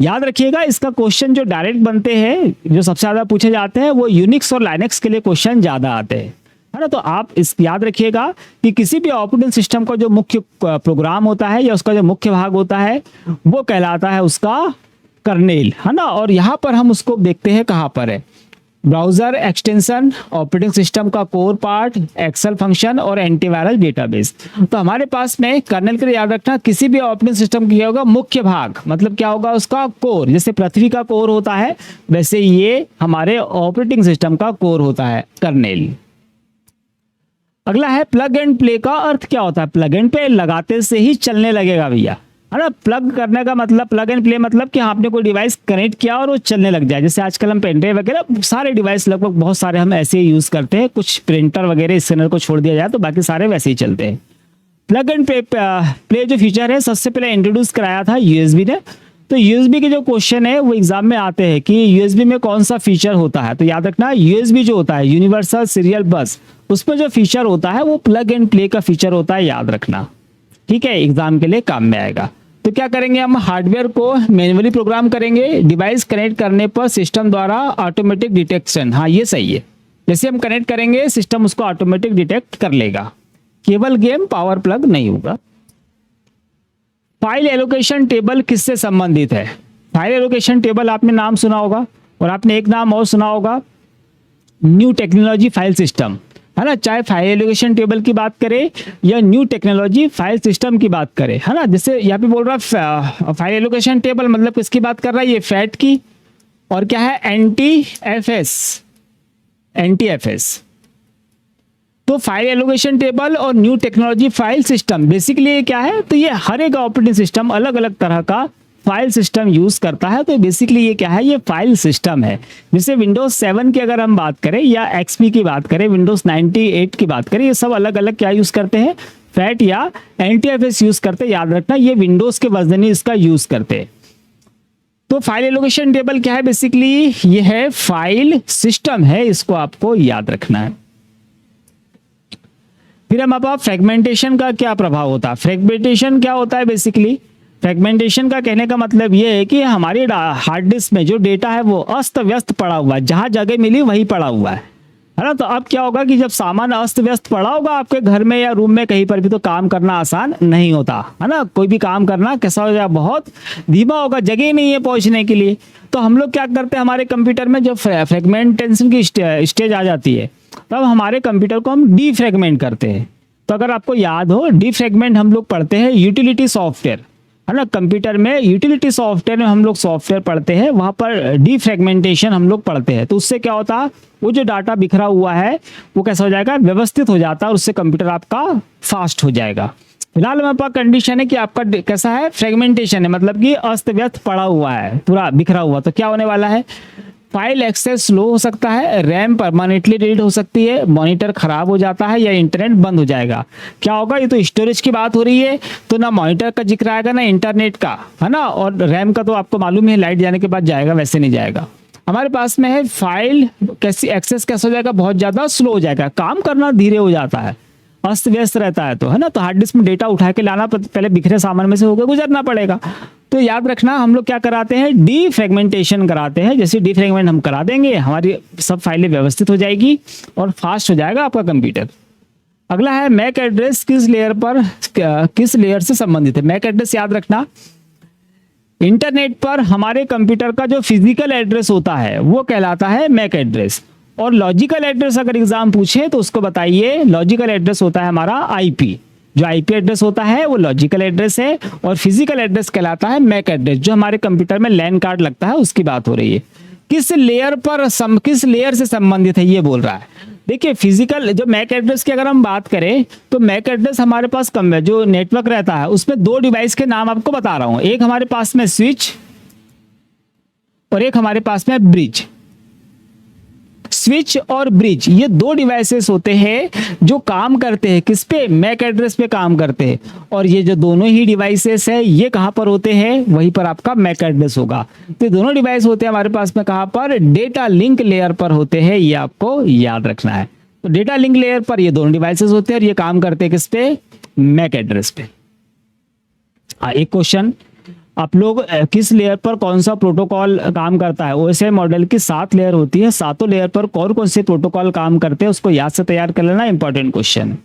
याद रखिएगा, इसका क्वेश्चन जो डायरेक्ट बनते हैं, जो सबसे ज्यादा पूछे जाते हैं, वो यूनिक्स और लाइनेक्स के लिए क्वेश्चन ज्यादा आते हैं, है ना। तो आप इस याद रखिएगा कि किसी भी ऑपरेटिंग सिस्टम का जो मुख्य प्रोग्राम होता है या उसका जो मुख्य भाग होता है, वो कहलाता है उसका कर्नेल, है ना। और यहाँ पर हम उसको देखते हैं कहाँ पर है, ब्राउजर एक्सटेंशन, ऑपरेटिंग सिस्टम का कोर पार्ट, एक्सेल फंक्शन और एंटीवायरस डेटाबेस। तो हमारे पास में कर्नेल के लिए याद रखना, किसी भी ऑपरेटिंग सिस्टम की क्या होगा, मुख्य भाग, मतलब क्या होगा उसका कोर, जैसे पृथ्वी का कोर होता है वैसे ये हमारे ऑपरेटिंग सिस्टम का कोर होता है कर्नेल। अगला है प्लग एंड प्ले का अर्थ क्या होता है, प्लग एंड प्ले लगाते से ही चलने लगेगा भैया, है ना। प्लग करने का मतलब, प्लग एंड प्ले मतलब कि आपने कोई डिवाइस कनेक्ट किया और वो चलने लग जाए। जैसे आजकल हम पेन ड्राइव वगैरह सारे डिवाइस लगभग बहुत सारे हम ऐसे ही यूज करते हैं, कुछ प्रिंटर वगैरह स्कैनर को छोड़ दिया जाए तो बाकी सारे वैसे ही चलते हैं। प्लग एंड प्ले जो फीचर है सबसे पहले इंट्रोड्यूस कराया था यूएसबी ने। तो यूएसबी के जो क्वेश्चन है वो एग्जाम में आते हैं कि यूएसबी में कौन सा फीचर होता है, तो याद रखना यूएसबी जो होता है यूनिवर्सल सीरियल बस, उसमें जो फीचर होता है वो प्लग एंड प्ले का फीचर होता है, याद रखना, ठीक है, एग्जाम के लिए काम में आएगा। तो क्या करेंगे, हम हार्डवेयर को मैन्युअली प्रोग्राम करेंगे, डिवाइस कनेक्ट करने पर सिस्टम द्वारा ऑटोमेटिक डिटेक्शन, हाँ ये सही है, जैसे हम कनेक्ट करेंगे सिस्टम उसको ऑटोमेटिक डिटेक्ट कर लेगा, केवल गेम पावर प्लग नहीं होगा। फाइल एलोकेशन टेबल किससे संबंधित है, फाइल एलोकेशन टेबल आपने नाम सुना होगा, और आपने एक नाम और सुना होगा, न्यू टेक्नोलॉजी फाइल सिस्टम, है ना। चाहे फाइल एलोकेशन टेबल की बात करें या न्यू टेक्नोलॉजी फाइल सिस्टम की बात करें, है ना। जैसे यहाँ पे बोल रहा है फाइल एलोकेशन टेबल, मतलब किसकी बात कर रहा है, ये फैट की, और क्या है, एनटी एफ एस। तो फाइल एलोकेशन टेबल और new technology file system basically ये क्या है, तो ये हर एक ऑपरेटिंग सिस्टम अलग अलग तरह का फाइल सिस्टम यूज करता है। तो बेसिकली ये क्या है, ये फाइल सिस्टम है। जैसे विंडोज 7 की अगर हम बात करें या एक्सपी की बात करें, विंडोज 98 की बात करें, ये सब अलग अलग क्या यूज करते हैं, फैट या एनटीएफएस यूज करते हैं। याद रखना ये विंडोज के वर्जन ही इसका यूज करते हैं। तो फाइल एलोकेशन टेबल क्या है, बेसिकली ये है फाइल सिस्टम है, इसको आपको याद रखना है। फिर हमारे पास फ्रेगमेंटेशन का क्या प्रभाव होता है। फ्रेगमेंटेशन क्या होता है बेसिकली, फ्रेगमेंटेशन का कहने का मतलब ये है कि हमारी हार्ड डिस्क में जो डेटा है वो अस्त व्यस्त पड़ा हुआ है, जहाँ जगह मिली वहीं पड़ा हुआ है ना। तो अब क्या होगा कि जब सामान अस्त व्यस्त पड़ा होगा आपके घर में या रूम में कहीं पर भी, तो काम करना आसान नहीं होता है ना। कोई भी काम करना कैसा हो जाए, बहुत धीमा होगा, जगह ही नहीं है पहुंचने के लिए। तो हम लोग क्या करते हैं, हमारे कंप्यूटर में जब फ्रेगमेंटेशन की स्टेज आ जाती है तब हमारे कंप्यूटर को हम डीफ्रेगमेंट करते हैं। तो अगर आपको याद हो, डीफ्रेगमेंट हम लोग पढ़ते हैं यूटिलिटी सॉफ्टवेयर, है ना। कंप्यूटर में यूटिलिटी सॉफ्टवेयर में हम लोग सॉफ्टवेयर पढ़ते हैं, वहाँ पर डीफ्रेगमेंटेशन हम लोग पढ़ते हैं। तो उससे क्या होता है, वो जो डाटा बिखरा हुआ है वो कैसा हो जाएगा, व्यवस्थित हो जाता है, और उससे कंप्यूटर आपका फास्ट हो जाएगा। फिलहाल हमारे पास कंडीशन है कि आपका कैसा है, फ्रेगमेंटेशन है, मतलब कि अस्त व्यस्त पड़ा हुआ है, पूरा बिखरा हुआ। तो क्या होने वाला है, फाइल एक्सेस स्लो हो सकता है, रैम परमानेंटली डिलीट हो सकती है, मॉनिटर खराब हो जाता है, या इंटरनेट बंद हो जाएगा। क्या होगा, ये तो स्टोरेज की बात हो रही है, तो ना मॉनिटर का जिक्र आएगा ना इंटरनेट का, है ना। और रैम का तो आपको मालूम है लाइट जाने के बाद जाएगा, वैसे नहीं जाएगा। हमारे पास में है फाइल कैसी एक्सेस कैसा हो जाएगा, बहुत ज़्यादा स्लो हो जाएगा, काम करना धीरे हो जाता है, अस्त व्यस्त रहता है, तो है ना। तो हार्ड डिस्क में डेटा उठा के लाना पहले बिखरे सामान में से होकर गुजरना पड़ेगा। तो याद रखना, हम लोग क्या कराते हैं, डीफ्रेगमेंटेशन कराते हैं। जैसे डीफ्रेगमेंट हम करा देंगे, हमारी सब फाइलें व्यवस्थित हो जाएगी और फास्ट हो जाएगा आपका कंप्यूटर। अगला है मैक एड्रेस किस लेयर से संबंधित है। मैक एड्रेस याद रखना, इंटरनेट पर हमारे कंप्यूटर का जो फिजिकल एड्रेस होता है वो कहलाता है मैक एड्रेस। और लॉजिकल एड्रेस अगर एग्जाम पूछे तो उसको बताइए, लॉजिकल एड्रेस होता है हमारा आईपी। जो आईपी एड्रेस होता है वो लॉजिकल एड्रेस है, और फिजिकल एड्रेस कहलाता है मैक एड्रेस। जो हमारे कंप्यूटर में लैन कार्ड लगता है उसकी बात हो रही है। किस लेयर से संबंधित है ये बोल रहा है। देखिए फिजिकल जो मैक एड्रेस की अगर हम बात करें तो मैक एड्रेस हमारे पास कम है, जो नेटवर्क रहता है उसमें दो डिवाइस के नाम आपको बता रहा हूं। एक हमारे पास में स्विच और एक हमारे पास में ब्रिज। स्विच और ब्रिज ये दो डिवाइसेस होते हैं जो काम करते हैं किस पे, मैक एड्रेस पे काम करते हैं। और ये जो दोनों ही डिवाइसेस है ये कहां पर होते हैं, वहीं पर आपका मैक एड्रेस होगा। तो दोनों डिवाइस होते हैं हमारे पास में कहां पर, डेटा लिंक लेयर पर होते हैं, ये आपको याद रखना है। तो डेटा लिंक लेयर पर ये दोनों डिवाइसेस होते हैं और ये काम करते हैं किस पे, मैक एड्रेस पे। एक क्वेश्चन, आप लोग किस लेयर पर कौन सा प्रोटोकॉल काम करता है। ओएसआई मॉडल की 7 लेयर होती है, 7 लेयर पर कौन कौन से प्रोटोकॉल काम करते हैं उसको याद से तैयार कर लेना, इंपॉर्टेंट क्वेश्चन।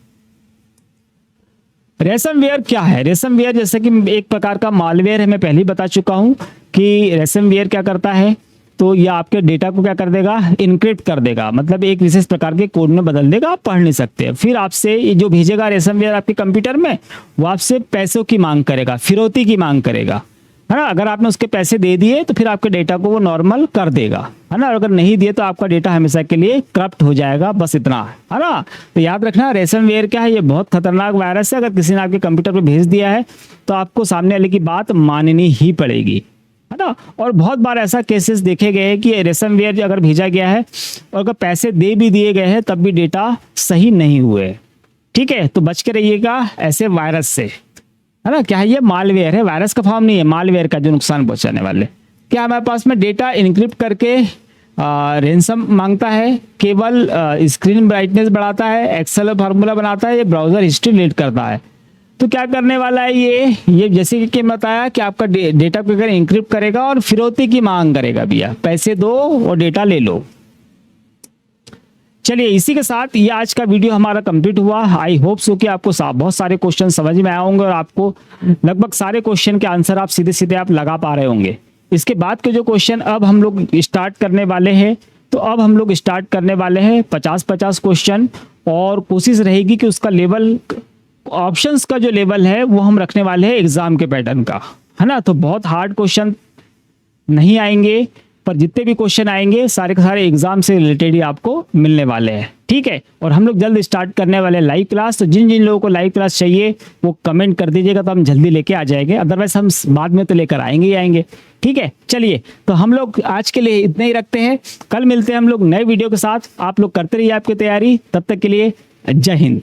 रैंसमवेयर क्या है। रैंसमवेयर जैसे कि एक प्रकार का मालवेयर है, मैं पहले ही बता चुका हूं कि रैंसमवेयर क्या करता है, तो ये आपके डेटा को क्या कर देगा, इनक्रिप्ट कर देगा, मतलब एक विशेष प्रकार के कोड में बदल देगा, आप पढ़ नहीं सकते। फिर आपसे ये जो भेजेगा रैंसमवेयर आपके कंप्यूटर में, वो आपसे पैसों की मांग करेगा, फिरौती की मांग करेगा, है ना। अगर आपने उसके पैसे दे दिए तो फिर आपके डेटा को वो नॉर्मल कर देगा, है ना। अगर नहीं दिए तो आपका डेटा हमेशा के लिए करप्ट हो जाएगा, बस इतना है ना। तो याद रखना रैंसमवेयर क्या है, ये बहुत खतरनाक वायरस है। अगर किसी ने आपके कंप्यूटर पर भेज दिया है तो आपको सामने वाले की बात माननी ही पड़ेगी, है ना। और बहुत बार ऐसा केसेस देखे गए हैं कि रैंसमवेयर अगर भेजा गया है और अगर पैसे दे भी दिए गए हैं तब भी डेटा सही नहीं हुए, ठीक है। तो बच के रहिएगा ऐसे वायरस से, है ना। क्या है ये, मालवेयर है, वायरस का फॉर्म नहीं है, मालवेयर का जो नुकसान पहुंचाने वाले। क्या हमारे पास में डेटा इनक्रिप्ट करके रैंसम मांगता है, केवल स्क्रीन ब्राइटनेस बढ़ाता है, एक्सेल फार्मूला बनाता है, ये ब्राउजर हिस्ट्री रीड करता है। तो क्या करने वाला है ये जैसे कि बताया कि आपका डेटा को अगर इनक्रिप्ट करेगा और फिरौती की मांग करेगा, भैया पैसे दो और डेटा ले लो। चलिए इसी के साथ ये आज का वीडियो हमारा कंप्लीट हुआ। आई होप सो कि आपको बहुत सारे क्वेश्चन समझ में आए होंगे और आपको लगभग सारे क्वेश्चन के आंसर आप सीधे सीधे आप लगा पा रहे होंगे। इसके बाद के जो क्वेश्चन अब हम लोग स्टार्ट करने वाले हैं, तो अब हम लोग स्टार्ट करने वाले हैं 50-50 क्वेश्चन, और कोशिश रहेगी कि उसका लेवल, ऑप्शंस का जो लेवल है वो हम रखने वाले हैं एग्जाम के पैटर्न का, है ना। तो बहुत हार्ड क्वेश्चन नहीं आएंगे, पर जितने भी क्वेश्चन आएंगे सारे के सारे एग्जाम से रिलेटेड ही आपको मिलने वाले हैं, ठीक है। और हम लोग जल्द स्टार्ट करने वाले हैं लाइव क्लास। तो जिन जिन लोगों को लाइव क्लास चाहिए वो कमेंट कर दीजिएगा, तो हम जल्दी लेके आ जाएंगे, अदरवाइज हम बाद में तो लेकर आएंगे ही आएंगे, ठीक है। चलिए तो हम लोग आज के लिए इतना ही रखते हैं, कल मिलते हैं हम लोग नए वीडियो के साथ। आप लोग करते रहिए आपकी तैयारी, तब तक के लिए जय हिंद।